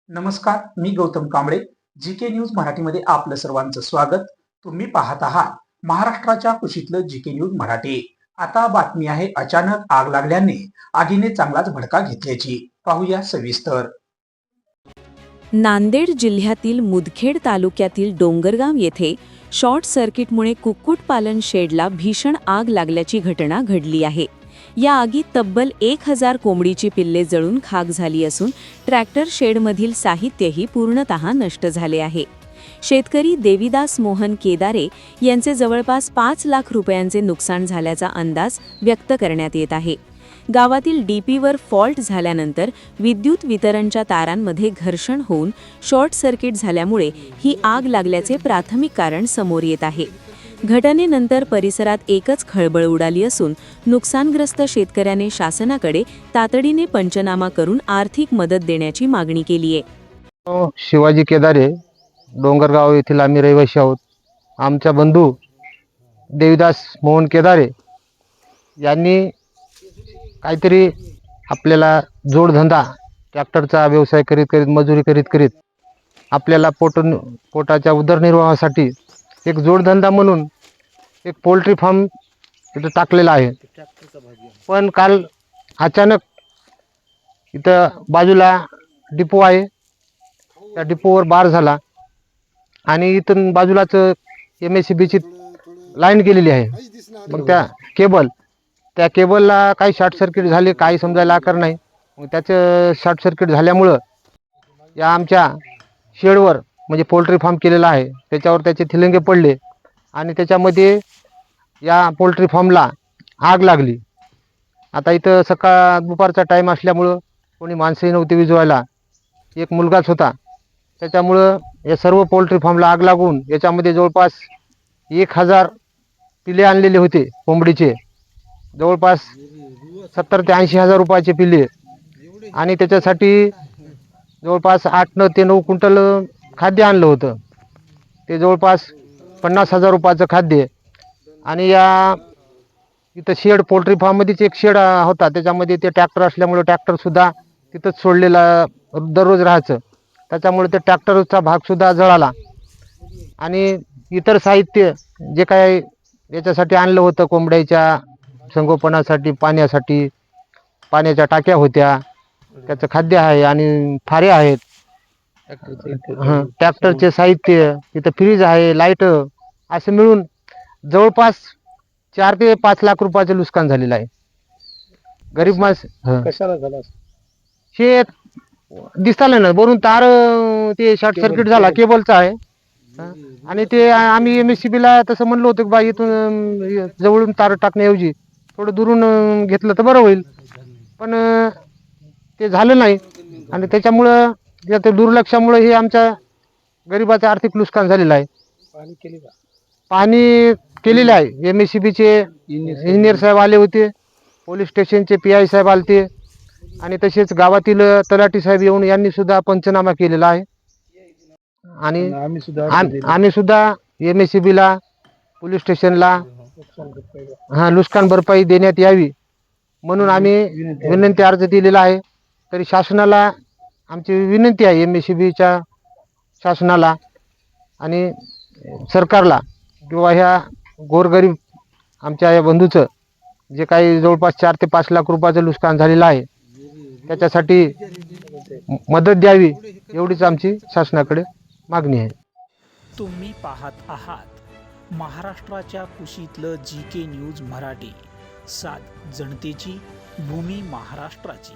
नमस्कार, मी Gautam Kamble. GK news मराठीमध्ये आपलं सर्वांचं स्वागत. तुम्ही पाहत आहात महाराष्ट्राच्या कुशीतलं जीके न्यूज मराठी. आता बातमी आहे अचानक आग लागल्याने आगीने चांगलाच भडका घेतल्याची. पाहूया सविस्तर. नांदेड जिल्ह्यातील मुदखेड तालुक्यातील डोंगरगाव येथे शॉर्ट सर्किटमुळे कुक्कुटपालन शेडला भीषण आग लागल्याची घटना घडली आहे. या आगीत तब्बल 1000 कोंबडीची पिल्ले जळून खाक झाली असून ट्रॅक्टर शेडमधील साहित्यही पूर्णतः नष्ट झाले आहे. शेतकरी देविदास मोहन केदारे यांचे जवळपास 5 लाख रुपयांचे नुकसान झाल्याचा अंदाज व्यक्त करण्यात येत आहे. गावातील डीपीवर फॉल्ट झाल्यानंतर विद्युत वितरणच्या तारांमध्ये घर्षण होऊन शॉर्ट सर्किट झाल्यामुळे ही आग लागल्याचे प्राथमिक कारण समोर येत आहे. घटनेनंतर परिसरात एकच खळबळ उडाली असून नुकसानग्रस्त शेतकऱ्याने शासनाकडे तातडीने पंचनामा करून आर्थिक मदत देण्याची मागणी केली आहे. शिवाजी केदारे, डोंगरगाव येथील आम्ही रहिवासी आहोत. आमचा बंधू देविदास मोहन केदारे यांनी काहीतरी आपल्याला जोडधंदा ट्रॅक्टरचा व्यवसाय करीत करीत मजुरी करीत आपल्याला पोटाच्या उदरनिर्वाहासाठी एक जोडधंदा म्हणून एक पोल्ट्री फार्म इथं टाकलेला आहे. पण काल अचानक इथं बाजूला डिपो आहे, त्या डिपोवर बार झाला आणि इथून बाजूलाच MSCBची लाईन गेलेली आहे. मग त्या केबलला काही शॉर्ट सर्किट झाले, काही समजायला आकार नाही. मग त्याचं शॉर्ट सर्किट झाल्यामुळं या आमच्या शेडवर म्हणजे पोल्ट्री फार्म केलेला आहे त्याच्यावर त्याचे थिलंगे पडले आणि त्याच्यामध्ये या पोल्ट्री फार्मला आग लागली. आता इथं दुपारचा टाईम असल्यामुळं कोणी माणसंही नव्हती विझवायला, एक मुलगाच होता. त्याच्यामुळं या सर्व पोल्ट्री फार्मला आग लागून याच्यामध्ये जवळपास 1000 पिल्ले आणलेले होते कोंबडीचे, जवळपास 70 ते 80 हजार रुपयाचे पिल्ले आणि त्याच्यासाठी जवळपास 8 ते 9 क्विंटल खाद्य आणलं होतं. ते जवळपास 50,000 रुपयाचं खाद्य. आणि या इथं शेड पोल्ट्री फार्ममध्येच एक शेड होता, त्याच्यामध्ये ते ट्रॅक्टर असल्यामुळे ट्रॅक्टरसुद्धा तिथंच सोडलेला दररोज राहायचं. त्याच्यामुळे ते ट्रॅक्टरचा भागसुद्धा जळाला आणि इतर साहित्य जे काय याच्यासाठी आणलं होतं कोंबड्याच्या संगोपनासाठी, पाण्याच्या टाक्या होत्या, त्याचं खाद्य आहे आणि फारे आहेत, ट्रॅक्टरचे साहित्य, तिथं फ्रीज आहे, लाईट, असं मिळून जवळपास 4 ते 5 लाख रुपयाचं नुकसान झालेलं आहे. गरीब माणसं कशाला झाला? हे दिसतालं ना, वरून तार ते शॉर्ट सर्किट झाला, केबलचा आहे. आणि ते आम्ही MSCBला तसं म्हणलो होतो की बा इथून जवळून तार टाकण्याऐवजी थोडं दुरून घेतलं तर बरं होईल, पण ते झालं नाही. आणि त्याच्यामुळं या दुर्लक्षामुळे हे आमच्या गरिबाचं आर्थिक नुकसान झालेलं आहे. पाणी केलेलं आहे. MSCBचे इंजिनियर साहेब आले होते, पोलीस स्टेशनचे PI साहेब आले आणि तसेच गावातील तलाठी साहेब येऊन यांनी सुद्धा पंचनामा केलेला आहे. आणि आम्ही सुद्धा MSCBला, पोलीस स्टेशनला नुकसान भरपाई देण्यात यावी म्हणून आम्ही विनंती अर्ज दिलेला आहे. तरी शासनाला आमची विनंती आहे, MSCBच्या शासनाला आणि सरकारला, किंवा ह्या गोरगरीब आमच्या या बंधूचं जे काही जवळपास 4 ते 5 लाख रुपयाचं नुकसान झालेलं आहे त्याच्यासाठी मदत द्यावी, एवढीच आमची शासनाकडे मागणी आहे. तुम्ही पाहत आहात महाराष्ट्राच्या कुशीतलं जीके न्यूज मराठी. सात जनतेची, भूमी महाराष्ट्राची.